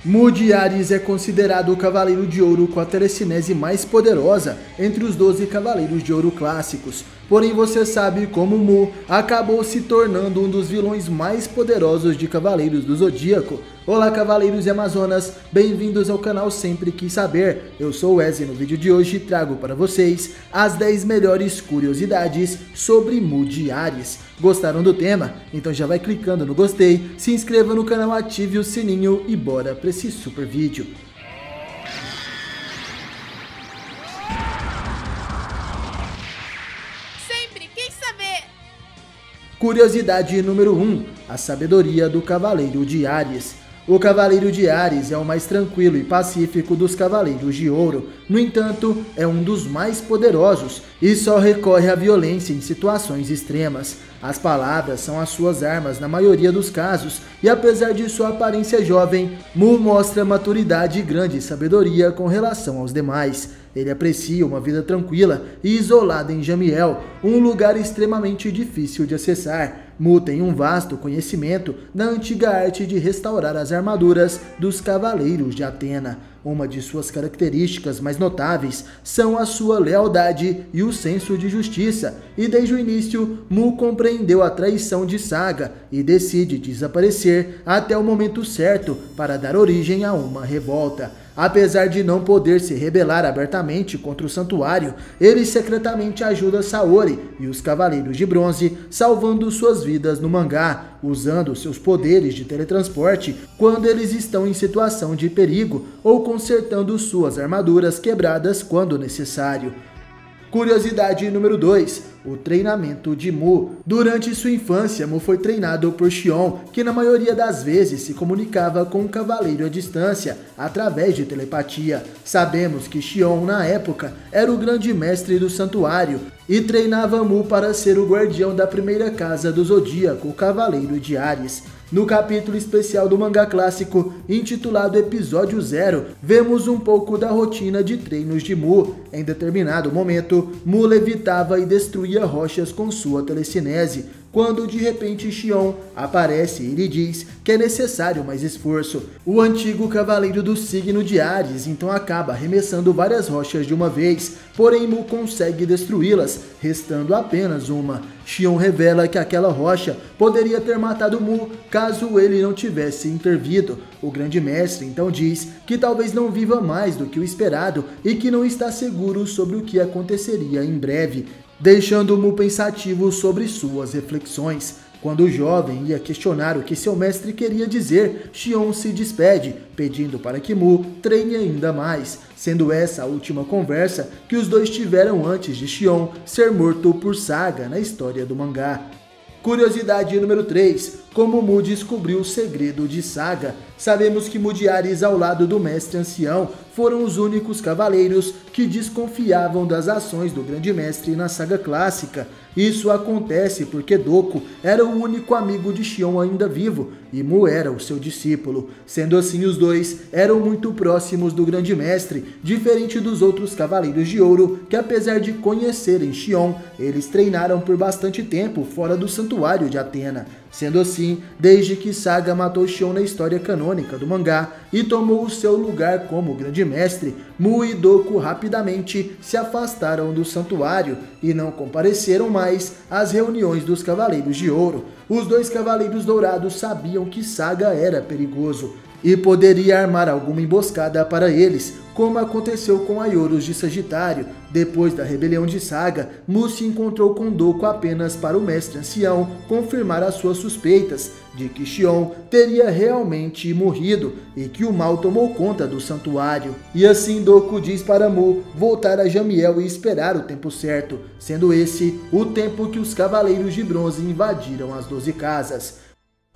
Mu de Ares é considerado o Cavaleiro de Ouro com a telecinese mais poderosa entre os 12 Cavaleiros de Ouro clássicos. Porém, você sabe como Mu acabou se tornando um dos vilões mais poderosos de Cavaleiros do Zodíaco? Olá, Cavaleiros e Amazonas, bem-vindos ao canal Sempre Quis Saber. Eu sou o Wesley e no vídeo de hoje trago para vocês as 10 melhores curiosidades sobre Mu de Ares. Gostaram do tema? Então já vai clicando no gostei, se inscreva no canal, ative o sininho e bora para esse super vídeo. Curiosidade número 1. A sabedoria do Cavaleiro de Ares. O Cavaleiro de Ares é o mais tranquilo e pacífico dos Cavaleiros de Ouro. No entanto, é um dos mais poderosos e só recorre à violência em situações extremas. As palavras são as suas armas na maioria dos casos, e apesar de sua aparência jovem, Mu mostra maturidade e grande sabedoria com relação aos demais. Ele aprecia uma vida tranquila e isolada em Jamiel, um lugar extremamente difícil de acessar. Mu tem um vasto conhecimento na antiga arte de restaurar as armaduras dos Cavaleiros de Atena. Uma de suas características mais notáveis são a sua lealdade e o senso de justiça, e desde o início Mu compreendeu a traição de Saga e decide desaparecer até o momento certo para dar origem a uma revolta. Apesar de não poder se rebelar abertamente contra o santuário, ele secretamente ajuda Saori e os Cavaleiros de Bronze, salvando suas vidas no mangá, usando seus poderes de teletransporte quando eles estão em situação de perigo ou consertando suas armaduras quebradas quando necessário. Curiosidade número 2. O treinamento de Mu. Durante sua infância, Mu foi treinado por Xion, que na maioria das vezes se comunicava com o cavaleiro à distância, através de telepatia. Sabemos que Xion, na época, era o grande mestre do santuário e treinava Mu para ser o guardião da primeira casa do Zodíaco, o Cavaleiro de Ares. No capítulo especial do mangá clássico, intitulado Episódio 0, vemos um pouco da rotina de treinos de Mu. Em determinado momento, Mu levitava e destruía rochas com sua telecinese, quando de repente Xion aparece e lhe diz que é necessário mais esforço. O antigo cavaleiro do signo de Ares então acaba arremessando várias rochas de uma vez, porém Mu consegue destruí-las, restando apenas uma. Xion revela que aquela rocha poderia ter matado Mu caso ele não tivesse intervido. O grande mestre então diz que talvez não viva mais do que o esperado e que não está seguro sobre o que aconteceria em breve, deixando Mu pensativo sobre suas reflexões. Quando o jovem ia questionar o que seu mestre queria dizer, Xion se despede, pedindo para que Mu treine ainda mais, sendo essa a última conversa que os dois tiveram antes de Xion ser morto por Saga na história do mangá. Curiosidade número 3. Como Mu descobriu o segredo de Saga. Sabemos que Mu de Ares, ao lado do mestre ancião, foram os únicos cavaleiros que desconfiavam das ações do grande mestre na saga clássica. Isso acontece porque Doku era o único amigo de Xion ainda vivo e Mu era o seu discípulo. Sendo assim, os dois eram muito próximos do grande mestre, diferente dos outros Cavaleiros de Ouro que, apesar de conhecerem Xion, eles treinaram por bastante tempo fora do santuário de Atena. Sendo assim, desde que Saga matou Xion na história canônica do mangá e tomou o seu lugar como grande mestre, Mu e Doku rapidamente se afastaram do santuário e não compareceram mais às reuniões dos Cavaleiros de Ouro. Os dois Cavaleiros Dourados sabiam que Saga era perigoso e poderia armar alguma emboscada para eles, como aconteceu com Aioros de Sagitário. Depois da rebelião de Saga, Mu se encontrou com Doku apenas para o mestre ancião confirmar as suas suspeitas de que Xion teria realmente morrido e que o mal tomou conta do santuário. E assim Doku diz para Mu voltar a Jamiel e esperar o tempo certo, sendo esse o tempo que os Cavaleiros de Bronze invadiram as 12 casas.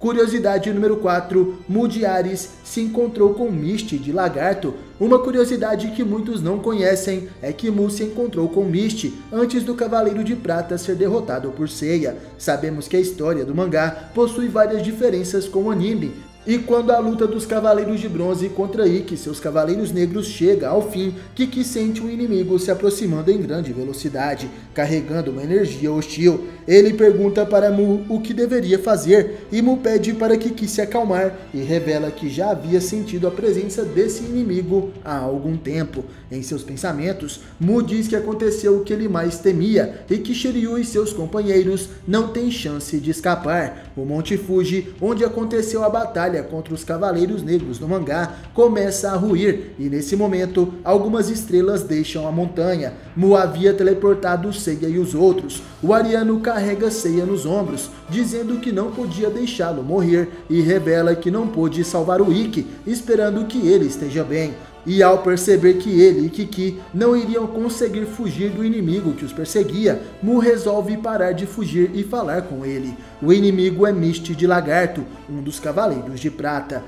Curiosidade número 4. Mu de Ares se encontrou com Misty de Lagarto. Uma curiosidade que muitos não conhecem é que Mu se encontrou com Misty antes do Cavaleiro de Prata ser derrotado por Seiya. Sabemos que a história do mangá possui várias diferenças com o anime, E quando a luta dos Cavaleiros de Bronze contra Ikki e seus Cavaleiros Negros chega ao fim, Kiki sente um inimigo se aproximando em grande velocidade, carregando uma energia hostil. Ele pergunta para Mu o que deveria fazer, e Mu pede para Kiki se acalmar e revela que já havia sentido a presença desse inimigo há algum tempo. Em seus pensamentos, Mu diz que aconteceu o que ele mais temia e que Shiryu e seus companheiros não têm chance de escapar. O Monte Fuji, onde aconteceu a batalha contra os Cavaleiros Negros no mangá, começa a ruir e nesse momento algumas estrelas deixam a montanha. Mu havia teleportado Seiya e os outros. O Ariano carrega Seiya nos ombros, dizendo que não podia deixá-lo morrer e revela que não pôde salvar o Ikki, esperando que ele esteja bem. E ao perceber que ele e Kiki não iriam conseguir fugir do inimigo que os perseguia, Mu resolve parar de fugir e falar com ele. O inimigo é Misty de Lagarto, um dos Cavaleiros de Prata.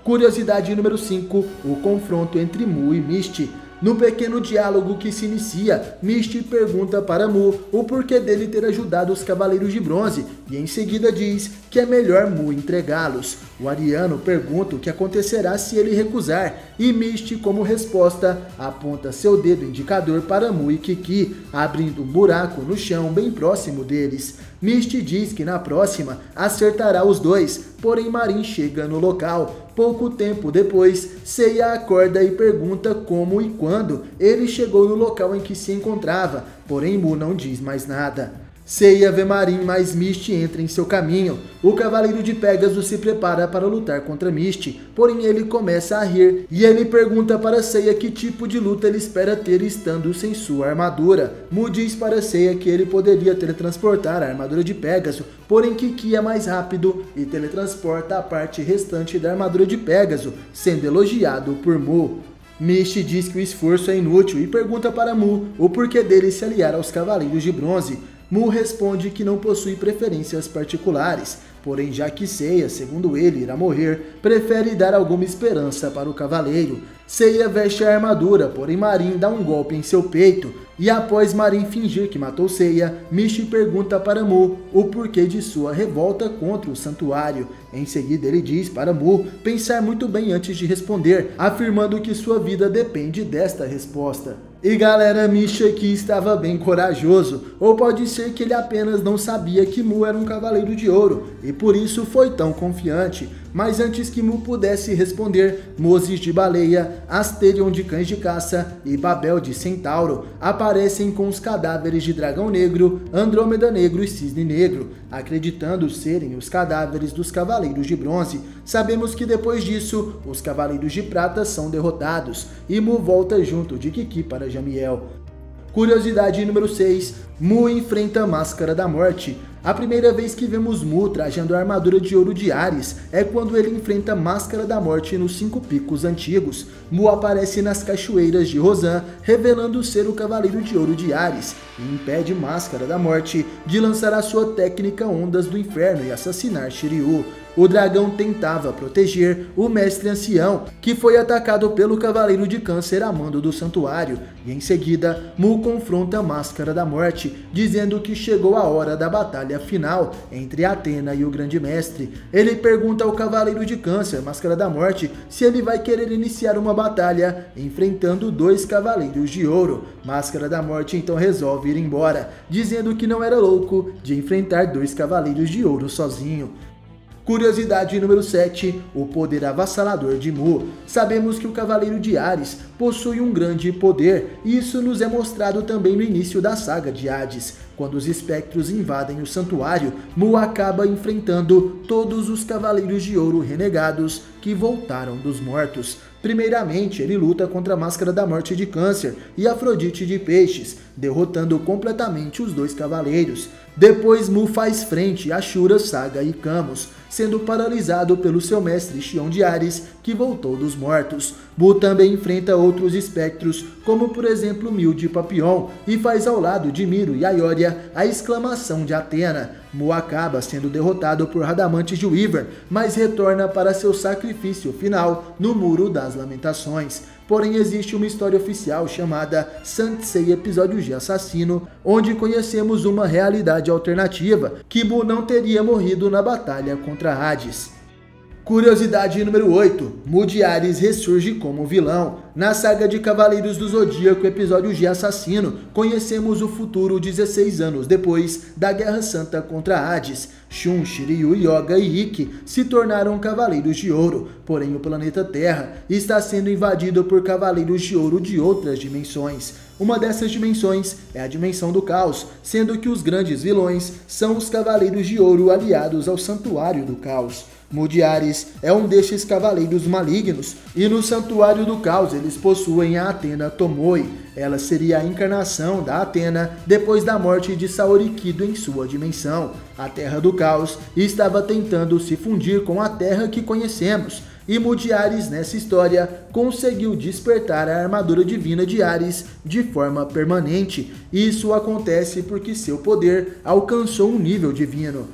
Curiosidade número 5, o confronto entre Mu e Misty. No pequeno diálogo que se inicia, Misty pergunta para Mu o porquê dele ter ajudado os Cavaleiros de Bronze e em seguida diz que é melhor Mu entregá-los. O Ariano pergunta o que acontecerá se ele recusar e Misty, como resposta, aponta seu dedo indicador para Mu e Kiki, abrindo um buraco no chão bem próximo deles. Misty diz que na próxima acertará os dois, porém Marin chega no local. Pouco tempo depois, Seiya acorda e pergunta como e quando ele chegou no local em que se encontrava, porém Mu não diz mais nada. Seiya vê Marin, mas Misty entra em seu caminho. O Cavaleiro de Pégasus se prepara para lutar contra Misty, porém ele começa a rir e ele pergunta para Seiya que tipo de luta ele espera ter estando sem sua armadura. Mu diz para Seiya que ele poderia teletransportar a armadura de Pégaso, porém Kiki é mais rápido e teletransporta a parte restante da armadura de Pégaso, sendo elogiado por Mu. Misty diz que o esforço é inútil e pergunta para Mu o porquê dele se aliar aos Cavaleiros de Bronze. Mu responde que não possui preferências particulares, porém já que Seiya, segundo ele, irá morrer, prefere dar alguma esperança para o cavaleiro. Seiya veste a armadura, porém Marin dá um golpe em seu peito, e após Marin fingir que matou Seiya, Misty pergunta para Mu o porquê de sua revolta contra o santuário. Em seguida ele diz para Mu pensar muito bem antes de responder, afirmando que sua vida depende desta resposta. E galera, Misty aqui estava bem corajoso, ou pode ser que ele apenas não sabia que Mu era um Cavaleiro de Ouro, e por isso foi tão confiante. Mas antes que Mu pudesse responder, Moses de Baleia, Asterion de Cães de Caça e Babel de Centauro aparecem com os cadáveres de Dragão Negro, Andrômeda Negro e Cisne Negro, acreditando serem os cadáveres dos Cavaleiros de Bronze. Sabemos que depois disso, os Cavaleiros de Prata são derrotados, e Mu volta junto de Kiki para Jamiel. Curiosidade número 6, Mu enfrenta a Máscara da Morte. A primeira vez que vemos Mu trajando a armadura de ouro de Ares é quando ele enfrenta a Máscara da Morte nos 5 Picos Antigos. Mu aparece nas cachoeiras de Rosan, revelando ser o Cavaleiro de Ouro de Ares, e impede Máscara da Morte de lançar a sua técnica Ondas do Inferno e assassinar Shiryu. O dragão tentava proteger o mestre ancião, que foi atacado pelo Cavaleiro de Câncer a mando do santuário, e em seguida Mu confronta a Máscara da Morte, dizendo que chegou a hora da batalha final entre Athena e o Grande Mestre. Ele pergunta ao Cavaleiro de Câncer, Máscara da Morte, se ele vai querer iniciar uma batalha enfrentando 2 Cavaleiros de Ouro. Máscara da Morte então resolve ir embora, dizendo que não era louco de enfrentar 2 Cavaleiros de Ouro sozinho. Curiosidade número 7, o poder avassalador de Mu. Sabemos que o Cavaleiro de Ares possui um grande poder, e isso nos é mostrado também no início da saga de Hades. Quando os espectros invadem o santuário, Mu acaba enfrentando todos os Cavaleiros de Ouro renegados que voltaram dos mortos. Primeiramente, ele luta contra a Máscara da Morte de Câncer e Afrodite de Peixes, derrotando completamente os 2 cavaleiros. Depois, Mu faz frente a Shura, Saga e Camus, sendo paralisado pelo seu mestre Xion de Ares, que voltou dos mortos. Mu também enfrenta outros espectros, como por exemplo Mil de Papillon, e faz ao lado de Miro e Aioria a exclamação de Athena. Mu acaba sendo derrotado por Radamantes de Wyvern, mas retorna para seu sacrifício final no Muro das Lamentações. Porém, existe uma história oficial chamada Sansei Episódios de Assassino, onde conhecemos uma realidade alternativa, que Mu não teria morrido na batalha contra Hades. Curiosidade número 8. Mudiares ressurge como vilão. Na saga de Cavaleiros do Zodíaco, episódio G Assassino, conhecemos o futuro 16 anos depois da Guerra Santa contra Hades. Shun, Shiryu, Yoga e Ikki se tornaram Cavaleiros de Ouro, porém o planeta Terra está sendo invadido por Cavaleiros de Ouro de outras dimensões. Uma dessas dimensões é a dimensão do caos, sendo que os grandes vilões são os Cavaleiros de Ouro aliados ao Santuário do Caos. Mudiares é um destes cavaleiros malignos, e no Santuário do Caos eles possuem a Athena Tomoe. Ela seria a encarnação da Athena depois da morte de Saori Kido em sua dimensão. A Terra do Caos estava tentando se fundir com a Terra que conhecemos, e Mudiares nessa história conseguiu despertar a armadura divina de Ares de forma permanente. Isso acontece porque seu poder alcançou um nível divino.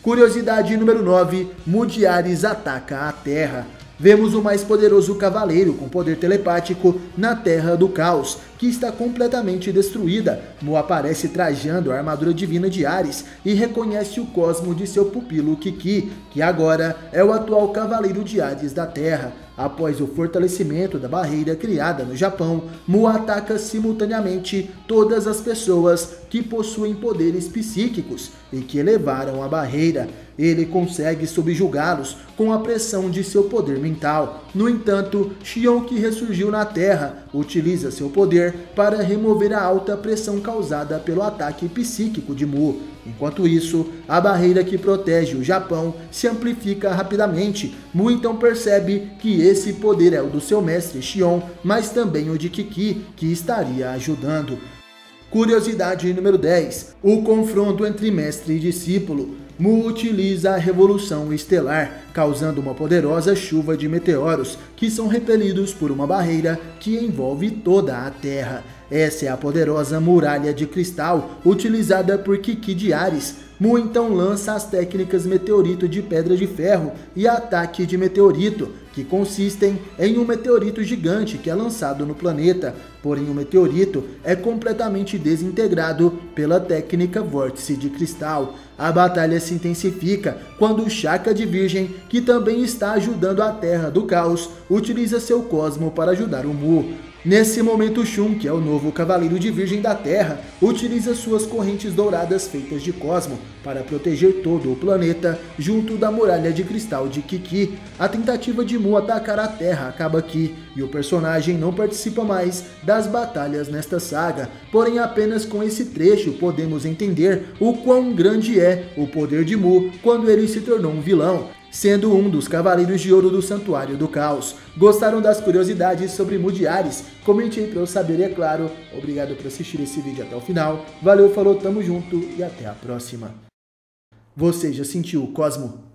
Curiosidade número 9. Mudiares ataca a Terra. Vemos o mais poderoso cavaleiro com poder telepático na Terra do Caos, que está completamente destruída. Mu aparece trajando a armadura divina de Ares e reconhece o cosmo de seu pupilo Kiki, que agora é o atual cavaleiro de Hades da Terra. Após o fortalecimento da barreira criada no Japão, Mu ataca simultaneamente todas as pessoas que possuem poderes psíquicos e que elevaram a barreira. Ele consegue subjugá-los com a pressão de seu poder mental. No entanto, Xion, que ressurgiu na Terra, utiliza seu poder para remover a alta pressão causada pelo ataque psíquico de Mu. Enquanto isso, a barreira que protege o Japão se amplifica rapidamente. Mu então percebe que esse poder é o do seu mestre Xion, mas também o de Kiki, que estaria ajudando. Curiosidade número 10. O confronto entre mestre e discípulo. Mu utiliza a Revolução Estelar, causando uma poderosa chuva de meteoros que são repelidos por uma barreira que envolve toda a Terra. Essa é a poderosa Muralha de Cristal, utilizada por Kiki de Ares. Mu então lança as técnicas Meteorito de Pedra de Ferro e Ataque de Meteorito, que consistem em um meteorito gigante que é lançado no planeta, porém o meteorito é completamente desintegrado pela técnica Vórtice de Cristal. A batalha se intensifica quando o Shaka de Virgem, que também está ajudando a Terra do Caos, utiliza seu cosmo para ajudar o Mu. Nesse momento, Shun, que é o novo Cavaleiro de Virgem da Terra, utiliza suas correntes douradas feitas de cosmo para proteger todo o planeta junto da Muralha de Cristal de Kiki. A tentativa de Mu atacar a Terra acaba aqui, e o personagem não participa mais das batalhas nesta saga. Porém, apenas com esse trecho podemos entender o quão grande é o poder de Mu quando ele se tornou um vilão, sendo um dos Cavaleiros de Ouro do Santuário do Caos. Gostaram das curiosidades sobre Mudiares? Comente aí pra eu saber, e é claro, obrigado por assistir esse vídeo até o final. Valeu, falou, tamo junto e até a próxima. Você já sentiu o cosmo?